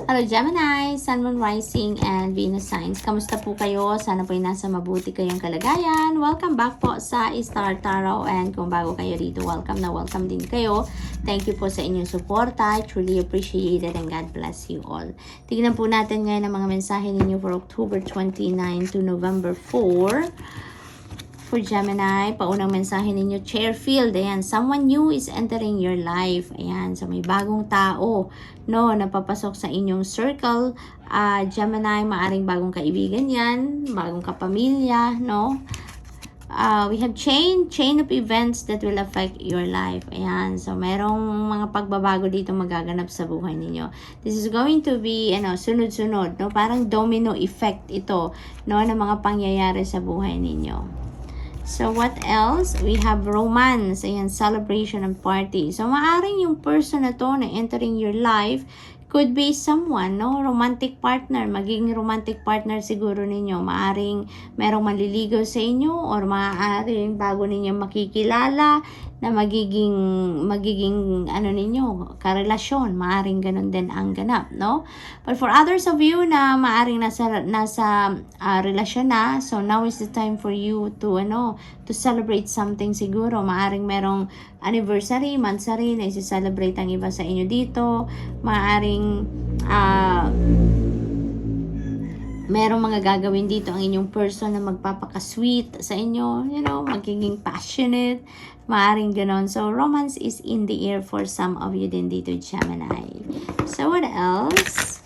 Hello Gemini, Sun, Moon, Rising, and Venus signs. Kamusta po kayo? Sana po ay nasa mabuti kayong kalagayan. Welcome back po sa Star Tarot, and kung bago kayo dito, welcome na welcome din kayo. Thank you po sa inyong suporta. I truly appreciate it and God bless you all. Tignan po natin ngayon ang mga mensahe ninyo for October 29 to November 4. For Gemini, paunang mensahe ninyo, Chairfield, ayan, someone new is entering your life, ayan, so may bagong tao, no, napapasok sa inyong circle, Gemini, maaring bagong kaibigan yan, bagong kapamilya, no, we have chain of events that will affect your life, ayan, so merong mga pagbabago dito magaganap sa buhay ninyo. This is going to be, sunod-sunod, no, parang domino effect ito, no, ng mga pangyayari sa buhay ninyo. So, what else? We have romance. Ayan, celebration and party. So, maaring yung person na to na entering your life could be someone, no? Romantic partner. Magiging romantic partner siguro ninyo. Maaring merong maliligaw sa inyo or maaring bago ninyo makikilala na magiging ano ninyo, karelasyon. Maaring ganun din ang ganap, no? But for others of you na maaring nasa relasyon na, so now is the time for you to celebrate something siguro. Maaring merong anniversary, monthsary na isi-celebrate ang iba sa inyo dito. Maaring merong mga gagawin dito ang inyong person na magpapaka-sweet sa inyo, magiging passionate, maaring ganon. So, romance is in the air for some of you din dito, Gemini. So, what else?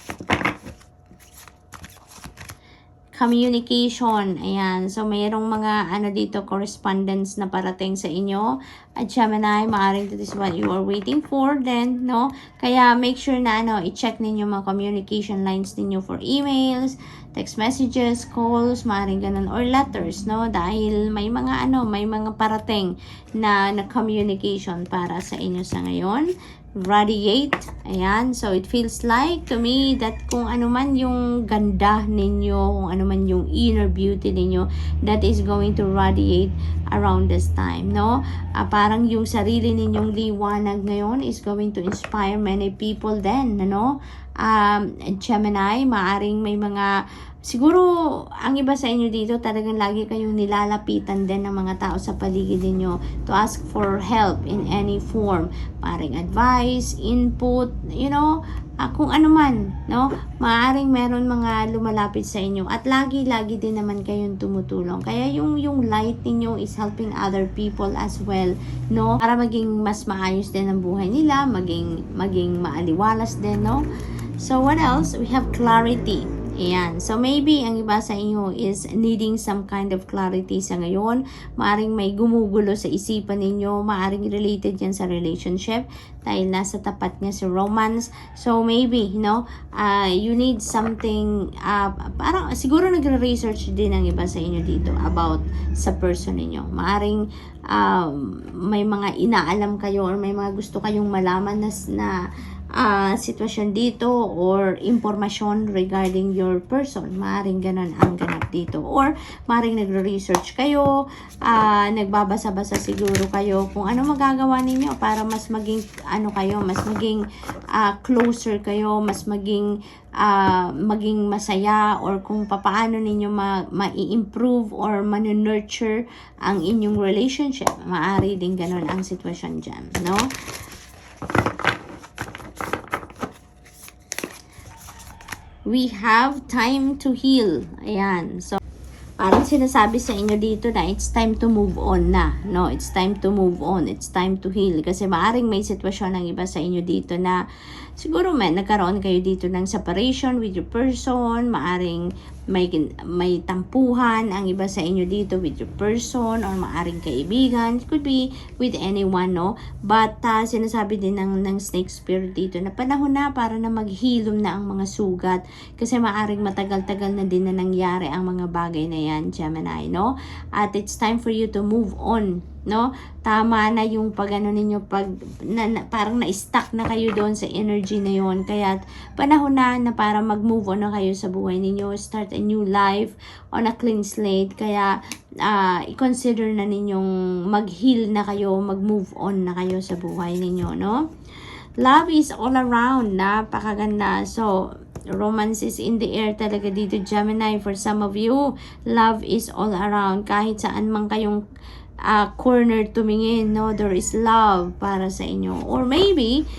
Communication, ayan. So, mayroong mga dito, correspondence na parating sa inyo. At Gemini, maaring that is what you are waiting for then, no? Kaya, make sure na, i-check ninyo mga communication lines ninyo for emails, text messages, calls, maaring ganun, or letters, no? Dahil may mga, may mga parating na communication para sa inyo sa ngayon. Radiate, ayan, so it feels like to me that kung ano man yung ganda ninyo, kung ano man yung inner beauty ninyo, that is going to radiate around this time, no? Parang yung sarili ninyong liwanag ngayon is going to inspire many people then, Gemini, maaring may mga siguro, ang iba sa inyo dito, talagang lagi kayong nilalapitan din ng mga tao sa paligid niyo to ask for help in any form. Paring advice, input, kung ano man, no? Maaring meron mga lumalapit sa inyo at lagi-lagi din naman kayong tumutulong. Kaya yung light ninyo is helping other people as well, no? Para maging mas maayos din ang buhay nila, maging maaliwalas din, no? So, what else? We have clarity. Ayan. So, maybe ang iba sa inyo is needing some kind of clarity sa ngayon. Maaring may gumugulo sa isipan ninyo. Maaring related yan sa relationship dahil nasa tapat niya sa romance. So, maybe, you need something, parang siguro nagre-research din ang iba sa inyo dito about sa person ninyo. Maaring may mga inaalam kayo or may mga gusto kayong malaman na sitwasyon dito or impormasyon regarding your person. Maaring ganun ang ganap dito. Or maaring nagre-research kayo, nagbabasa-basa siguro kayo kung ano magagawa ninyo para mas maging mas maging closer kayo, mas maging masaya, or kung papaano ninyo ma-improve or ma-nurture ang inyong relationship. Maari din ganun ang sitwasyon dyan, no? We have time to heal. Ayan. So, parang sinasabi sa inyo dito na it's time to move on na. No, it's time to move on. It's time to heal. Kasi maaring may sitwasyon ng iba sa inyo dito na siguro nagkaroon kayo dito ng separation with your person. Maaring may tampuhan ang iba sa inyo dito with your person, or maaring kaibigan. It could be with anyone, no? But sinasabi din ng snake spirit dito na panahon na para na maghilom na ang mga sugat. Kasi maaring matagal-tagal na din na nangyari ang mga bagay na yan, Gemini, no? At it's time for you to move on, no? Tama na yung ninyo parang na-stuck na kayo doon sa energy na yon. Kaya panahon na para mag-move on na kayo sa buhay ninyo, start a new life on a clean slate. Kaya i-consider na ninyong mag-heal na kayo, mag-move on na kayo sa buhay ninyo, no? Love is all around, napakaganda. So, Romance is in the air talaga dito, Gemini. For some of you, love is all around. Kahit saan man kayong corner tumingin, no, there is love para sa inyo. Or maybe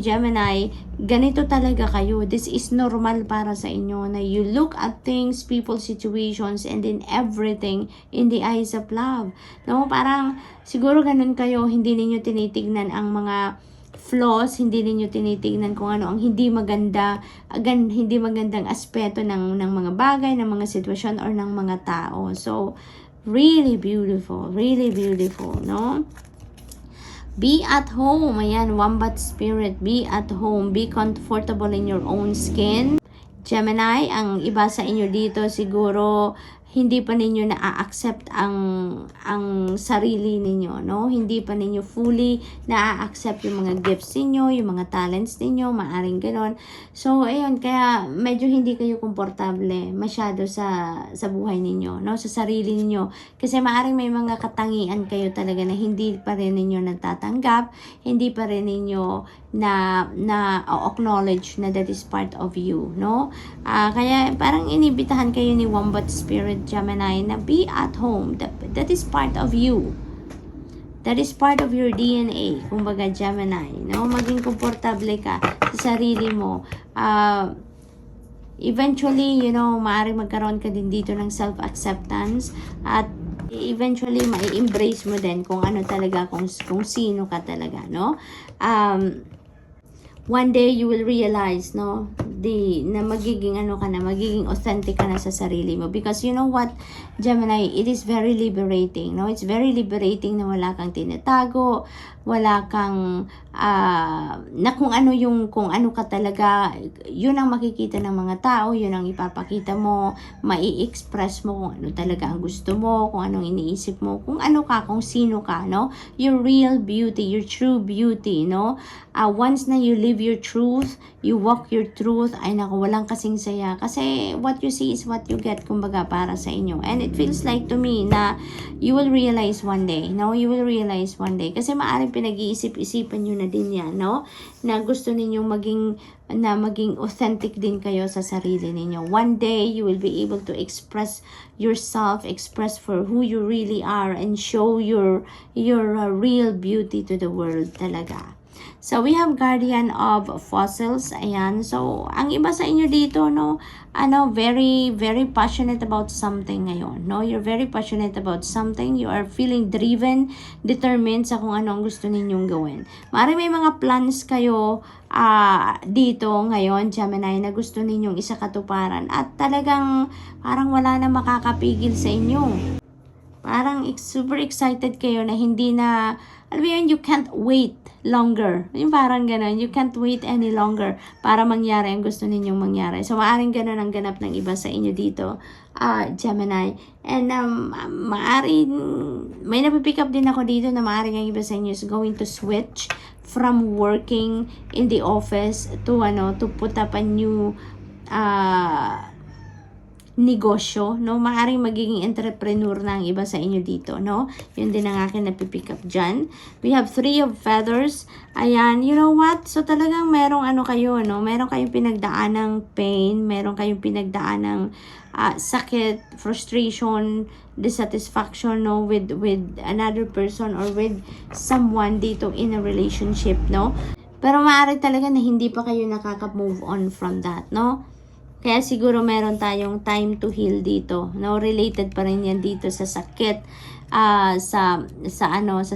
Gemini, ganito talaga kayo. This is normal para sa inyo na you look at things, people, situations, and then everything in the eyes of love. No, parang siguro ganun kayo, hindi ninyo tinitignan ang mga flaws, hindi ninyo tinitignan kung ano ang hindi maganda, hindi magandang aspeto ng mga bagay, ng mga sitwasyon, or ng mga tao. So, really beautiful, no? Be at home. Ayan, Wombat Spirit. Be at home. Be comfortable in your own skin. Gemini, ang iba sa inyo dito siguro hindi pa ninyo na-accept ang sarili ninyo, no? Hindi pa ninyo fully na-accept yung mga gifts ninyo, yung mga talents ninyo, maaring gano'n. So, ayun, kaya medyo hindi kayo komportable masyado sa buhay ninyo, no? Sa sarili ninyo. Kasi maaring may mga katangian kayo talaga na hindi pa rin ninyo natatanggap, hindi pa rin ninyo na acknowledge na that is part of you, no? Kaya parang inibitahan kayo ni Wombat Spirit, Gemini, na be at home. That is part of you. That is part of your DNA. Kumbaga, Gemini, no? Maging komportable ka sa sarili mo. Eventually, maaaring magkaroon ka din dito ng self-acceptance at eventually mai-embrace mo din kung ano talaga, kung sino ka talaga, no? One day you will realize, no, na magiging magiging authentic ka na sa sarili mo. Because you know what, Gemini, it is very liberating, no? It's very liberating na wala kang tinatago, wala kang na kung ano ka talaga, yun ang makikita ng mga tao, yun ang ipapakita mo, mai-express mo kung ano talaga ang gusto mo, kung anong iniisip mo, kung ano ka, kung sino ka, no? Your real beauty, your true beauty, no? Once na you live your truth, you walk your truth, ay naku, walang kasing saya. Kasi what you see is what you get, kumbaga, para sa inyo. And it feels like to me na you will realize one day, no? You will realize one day. Kasi maaaring pinag-iisip-isipan nyo na din yan, no? Na gusto ninyong maging authentic din kayo sa sarili ninyo. One day, you will be able to express yourself, express for who you really are, and show your real beauty to the world talaga. So, we have Guardian of Fossils. Ayan. So, ang iba sa inyo dito, no, very, very passionate about something ngayon, no? You're very passionate about something. You are feeling driven, determined sa kung ano ang gusto ninyong gawin. Maaaring may mga plans kayo dito ngayon, Gemini, na gusto ninyong isakatuparan. At talagang parang wala na makakapigil sa inyo. Parang super excited kayo na hindi na, alam mo yun, you can't wait longer. Yung parang gano'n, you can't wait any longer para mangyari ang gusto ninyong mangyari. So, maaaring gano'n ang ganap ng iba sa inyo dito, Gemini. And maaaring, may napipick up din ako dito na maaaring ang iba sa inyo is going to switch from working in the office to put up a new negosyo, no? Maaaring magiging entrepreneur na ang iba sa inyo dito, no? Yun din ang akin napipick up dyan. We have 3 of feathers. Ayan, you know what? So talagang merong kayo, no? Meron kayong pinagdaanang pain, meron kayong pinagdaanang sakit, frustration, dissatisfaction, no? With another person or with someone dito in a relationship, no? Pero maaari talaga na hindi pa kayo nakaka-move on from that, no? Kaya siguro meron tayong time to heal dito, no? Related pa rin yan dito sa sakit, sa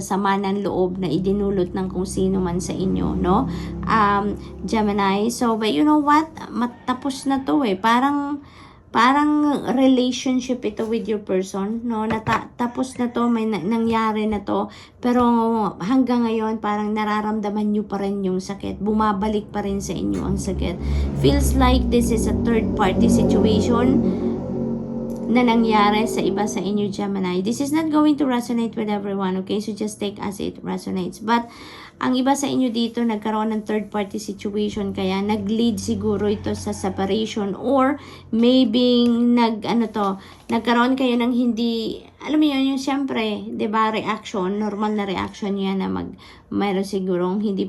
sama ng loob na idinulot ng kung sino man sa inyo, no? Gemini. So, but you know what? Matapos na to eh. Parang relationship ito with your person, no? Tapos na to, may nangyari na to, pero hanggang ngayon parang nararamdaman nyo pa rin yung sakit, bumabalik pa rin sa inyo ang sakit. Feels like this is a third party situation na nangyari sa iba sa inyo, Gemini. This is not going to resonate with everyone, okay? So just take as it resonates. But ang iba sa inyo dito nagkaroon ng third party situation, kaya nag-lead siguro ito sa separation, or maybe nagkaroon kayo ng hindi, alam mo yun, yung syempre, 'di ba, reaction, normal na reaction yan na mayroon sigurong hindi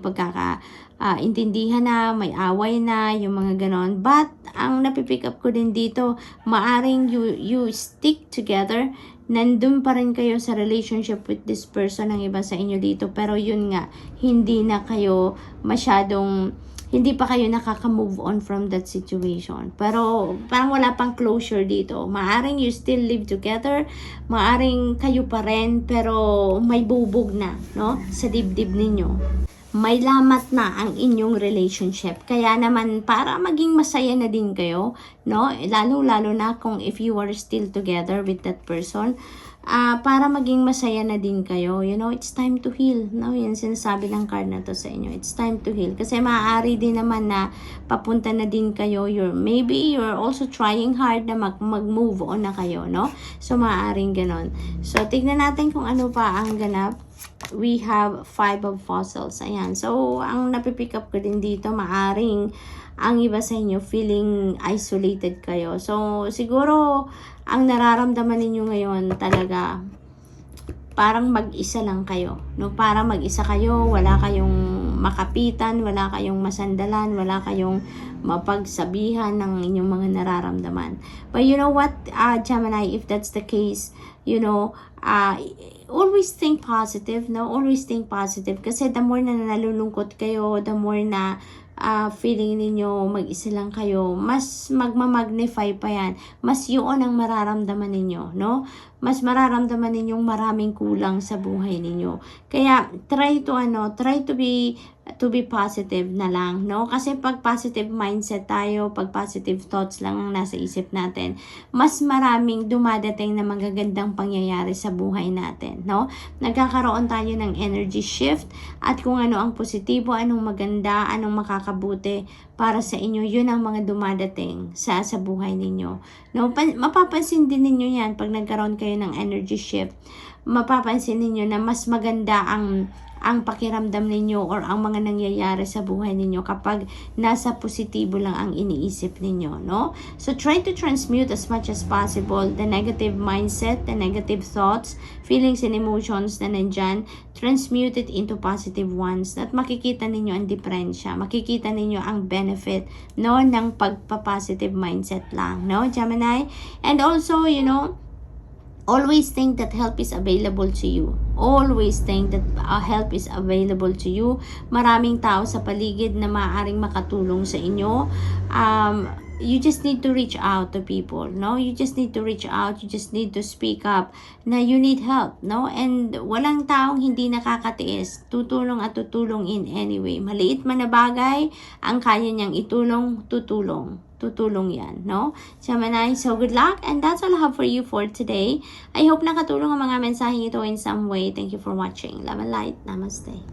intindihan na, may away na, yung mga ganon. But, ang napipick up ko din dito, maaring you stick together, nandun pa rin kayo sa relationship with this person, ang iba sa inyo dito. Pero yun nga, hindi pa kayo nakaka-move on from that situation. Pero parang wala pang closure dito. Maaring you still live together, maaring kayo pa rin, pero may bubog na, no? Sa dibdib ninyo. May lamat na ang inyong relationship. Kaya naman, para maging masaya na din kayo, no? Lalo-lalo na kung if you are still together with that person, para maging masaya na din kayo, it's time to heal. No? Yan sinasabi ng card na to sa inyo. It's time to heal. Kasi maaari din naman na papunta na din kayo. Maybe you're also trying hard na mag-move on na kayo, no? So, maaaring ganon. So, tignan natin kung ano pa ang ganap. We have 5 of fossils. Ayan. So, ang napipick up ko din dito, maaring ang iba sa inyo feeling isolated kayo. So, siguro, ang nararamdaman ninyo ngayon talaga, parang mag-isa lang kayo. No? Parang mag-isa kayo, wala kayong makapitan, wala kayong masandalan, wala kayong mapagsabihan ng inyong mga nararamdaman. But you know what, Gemini, if that's the case, always think positive, no? Always think positive. Kasi the more na nalulungkot kayo, the more na feeling ninyo mag-isa lang kayo, mas magmamagnify pa yan. Mas yun ang mararamdaman ninyo, no? Mas mararamdaman ninyong maraming kulang sa buhay ninyo. Kaya try to be positive na lang, no? Kasi pag positive mindset tayo, pag positive thoughts lang ang nasa isip natin, mas maraming dumadating na magagandang pangyayari sa buhay natin, no? Nagkakaroon tayo ng energy shift at kung ano ang positibo, anong maganda, anong makakabuti para sa inyo, yun ang mga dumadating sa buhay ninyo. No? Mapapansin din ninyo yan pag nagkaroon kayo ng energy shift. Mapapansin ninyo na mas maganda ang pakiramdam ninyo or ang mga nangyayari sa buhay ninyo kapag nasa positibo lang ang iniisip ninyo, no? So, try to transmute as much as possible the negative mindset, the negative thoughts, feelings and emotions na nandyan, transmute it into positive ones at makikita ninyo ang diferensya, makikita ninyo ang benefit, no, ng pagpa-positive mindset lang, no, Gemini? And also, always think that help is available to you. Always think that help is available to you. Maraming tao sa paligid na maaaring makatulong sa inyo. You just need to reach out to people, no? You just need to reach out. You just need to speak up na you need help, no? And walang taong hindi nakakatiis. Tutulong at tutulong in any way. Maliit man na bagay, ang kaya niyang itulong, tutulong yan, no? Gemini, so good luck, and that's all I have for you for today. I hope nakatulong ang mga mensaheng ito in some way. Thank you for watching. Love and light. Namaste.